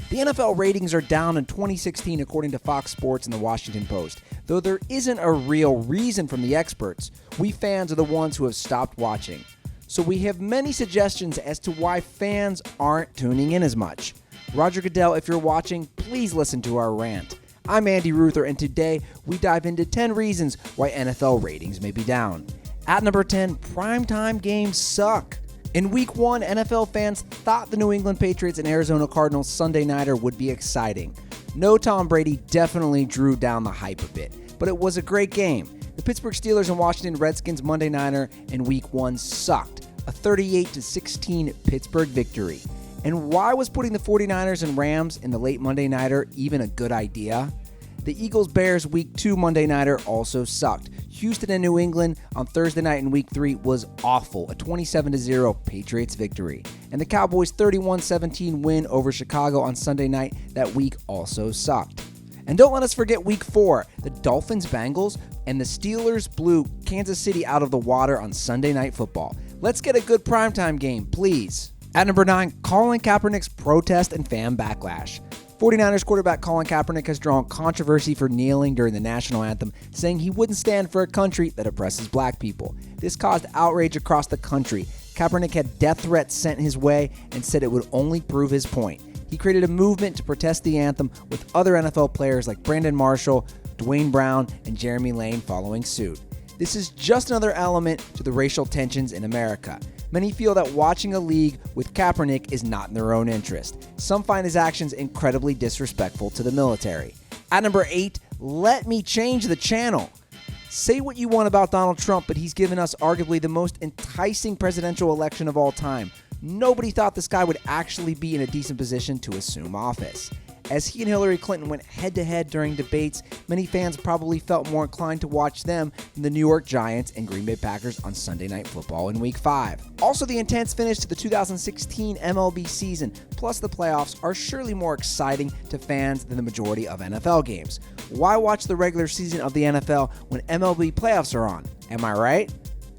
The NFL ratings are down in 2016 according to Fox Sports and the Washington Post. Though there isn't a real reason from the experts, we fans are the ones who have stopped watching. So we have many suggestions as to why fans aren't tuning in as much. Roger Goodell, if you're watching, please listen to our rant. I'm Andy Ruther, and today we dive into 10 reasons why NFL ratings may be down. At number 10, primetime games suck. In Week 1, NFL fans thought the New England Patriots and Arizona Cardinals Sunday Nighter would be exciting. No Tom Brady definitely drew down the hype a bit, but it was a great game. The Pittsburgh Steelers and Washington Redskins Monday Nighter in Week 1 sucked, a 38-16 Pittsburgh victory. And why was putting the 49ers and Rams in the late Monday Nighter even a good idea? The Eagles-Bears Week 2 Monday Nighter also sucked. Houston and New England on Thursday night in Week 3 was awful, a 27-0 Patriots victory. And the Cowboys' 31-17 win over Chicago on Sunday night that week also sucked. And don't let us forget Week 4, the Dolphins-Bengals and the Steelers blew Kansas City out of the water on Sunday Night Football. Let's get a good primetime game, please. At number 9, Colin Kaepernick's protest and fan backlash. 49ers quarterback Colin Kaepernick has drawn controversy for kneeling during the national anthem, saying he wouldn't stand for a country that oppresses black people. This caused outrage across the country. Kaepernick had death threats sent his way and said it would only prove his point. He created a movement to protest the anthem with other NFL players like Brandon Marshall, Dwayne Brown, and Jeremy Lane following suit. This is just another element to the racial tensions in America. Many feel that watching a league with Kaepernick is not in their own interest. Some find his actions incredibly disrespectful to the military. At number 8, let me change the channel. Say what you want about Donald Trump, but he's given us arguably the most enticing presidential election of all time. Nobody thought this guy would actually be in a decent position to assume office. As he and Hillary Clinton went head-to-head during debates, many fans probably felt more inclined to watch them than the New York Giants and Green Bay Packers on Sunday Night Football in Week 5. Also, the intense finish to the 2016 MLB season, plus the playoffs, are surely more exciting to fans than the majority of NFL games. Why watch the regular season of the NFL when MLB playoffs are on? Am I right?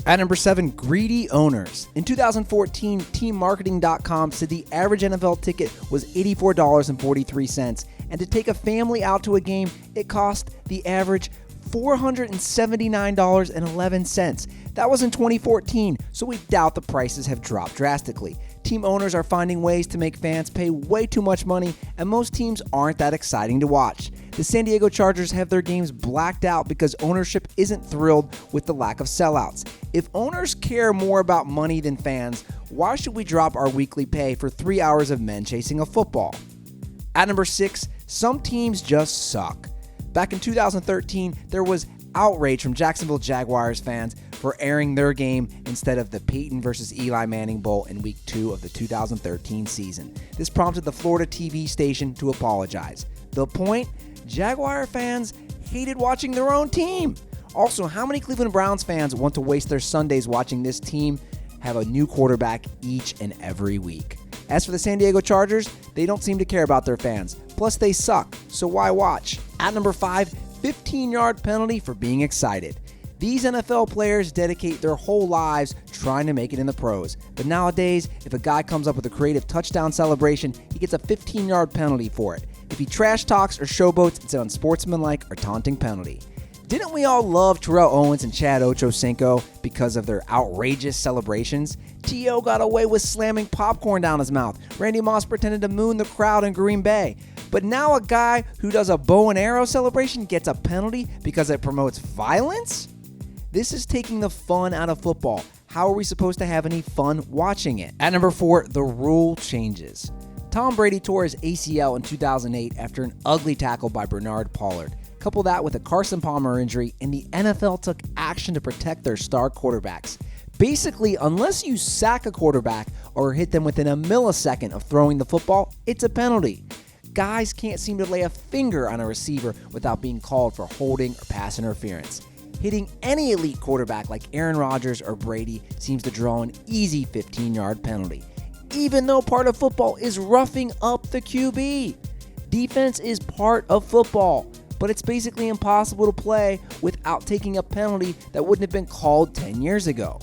At number 7, greedy owners. In 2014, teammarketing.com said the average NFL ticket was $84.43, and to take a family out to a game, it cost the average $479.11. That was in 2014, so we doubt the prices have dropped drastically. Team owners are finding ways to make fans pay way too much money, and most teams aren't that exciting to watch. The San Diego Chargers have their games blacked out because ownership isn't thrilled with the lack of sellouts. If owners care more about money than fans, why should we drop our weekly pay for 3 hours of men chasing a football? At number 6, some teams just suck. Back in 2013, there was outrage from Jacksonville Jaguars fans for airing their game instead of the Peyton versus Eli Manning Bowl in Week 2 of the 2013 season. This prompted the Florida TV station to apologize. The point? Jaguar fans hated watching their own team. Also, how many Cleveland Browns fans want to waste their Sundays watching this team have a new quarterback each and every week? As for the San Diego Chargers, they don't seem to care about their fans. Plus, they suck, so why watch? At number 5, 15-yard penalty for being excited. These NFL players dedicate their whole lives trying to make it in the pros. But nowadays, if a guy comes up with a creative touchdown celebration, he gets a 15-yard penalty for it. If he trash talks or showboats, it's an unsportsmanlike or taunting penalty. Didn't we all love Terrell Owens and Chad Ochocinco because of their outrageous celebrations? T.O. got away with slamming popcorn down his mouth. Randy Moss pretended to moon the crowd in Green Bay. But now a guy who does a bow and arrow celebration gets a penalty because it promotes violence? This is taking the fun out of football. How are we supposed to have any fun watching it? At number 4, the rule changes. Tom Brady tore his ACL in 2008 after an ugly tackle by Bernard Pollard. Couple that with a Carson Palmer injury, and the NFL took action to protect their star quarterbacks. Basically, unless you sack a quarterback or hit them within a millisecond of throwing the football, it's a penalty. Guys can't seem to lay a finger on a receiver without being called for holding or pass interference. Hitting any elite quarterback like Aaron Rodgers or Brady seems to draw an easy 15-yard penalty, even though part of football is roughing up the QB. Defense is part of football, but it's basically impossible to play without taking a penalty that wouldn't have been called 10 years ago.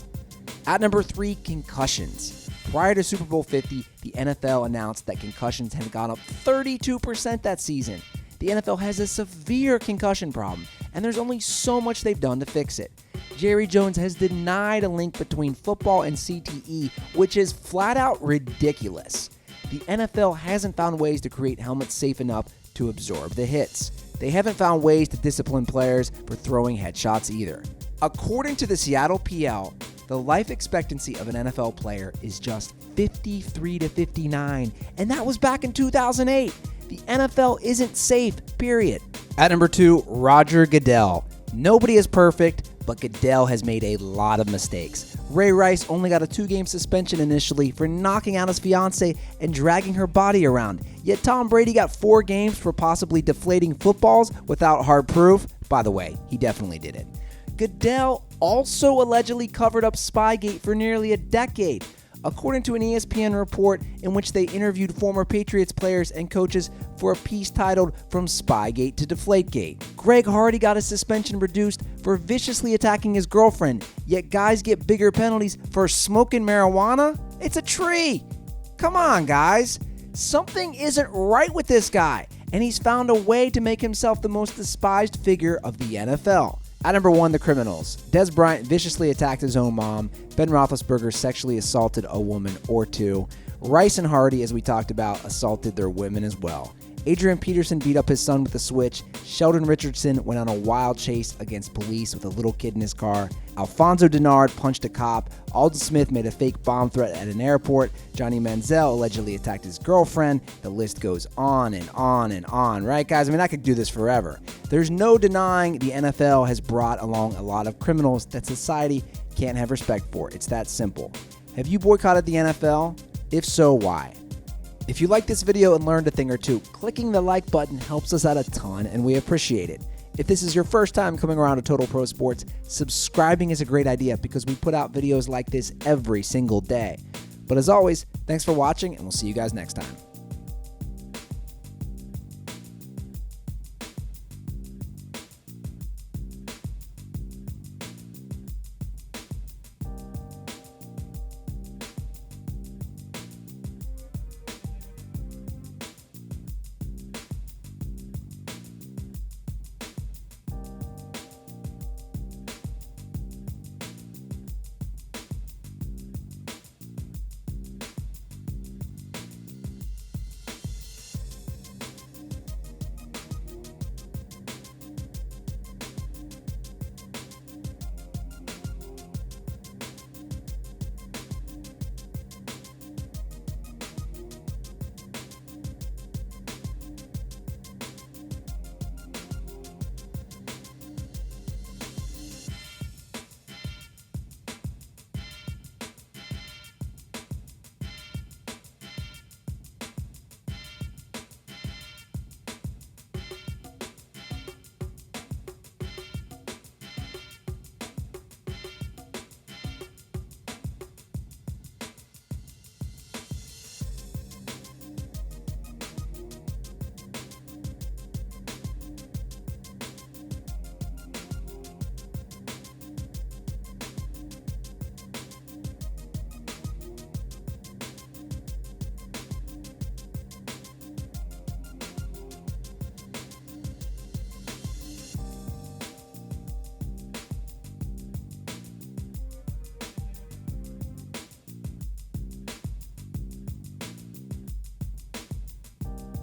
At number 3, concussions. Prior to Super Bowl 50, the NFL announced that concussions had gone up 32% that season. The NFL has a severe concussion problem, and there's only so much they've done to fix it. Jerry Jones has denied a link between football and CTE, which is flat out ridiculous. The NFL hasn't found ways to create helmets safe enough to absorb the hits. They haven't found ways to discipline players for throwing headshots either. According to the Seattle PL, the life expectancy of an NFL player is just 53 to 59, and that was back in 2008. The NFL isn't safe, period. At number 2, Roger Goodell. Nobody is perfect, but Goodell has made a lot of mistakes. Ray Rice only got a 2-game suspension initially for knocking out his fiancée and dragging her body around. Yet Tom Brady got 4 games for possibly deflating footballs without hard proof. By the way, he definitely did it. Goodell also allegedly covered up Spygate for nearly a decade, according to an ESPN report in which they interviewed former Patriots players and coaches for a piece titled From Spygate to Deflategate. Greg Hardy got his suspension reduced for viciously attacking his girlfriend, yet guys get bigger penalties for smoking marijuana? It's a tree! Come on, guys! Something isn't right with this guy, and he's found a way to make himself the most despised figure of the NFL. At number 1, the criminals. Des Bryant viciously attacked his own mom. Ben Roethlisberger sexually assaulted a woman or 2. Rice and Hardy, as we talked about, assaulted their women as well. Adrian Peterson beat up his son with a switch. Sheldon Richardson went on a wild chase against police with a little kid in his car. Alfonso Denard punched a cop. Alden Smith made a fake bomb threat at an airport. Johnny Manziel allegedly attacked his girlfriend. The list goes on and on and on, right, guys? I mean, I could do this forever. There's no denying the NFL has brought along a lot of criminals that society can't have respect for. It's that simple. Have you boycotted the NFL? If so, why? If you like this video and learned a thing or two, clicking the like button helps us out a ton, and we appreciate it. If this is your first time coming around to Total Pro Sports, subscribing is a great idea because we put out videos like this every single day. But as always, thanks for watching, and we'll see you guys next time.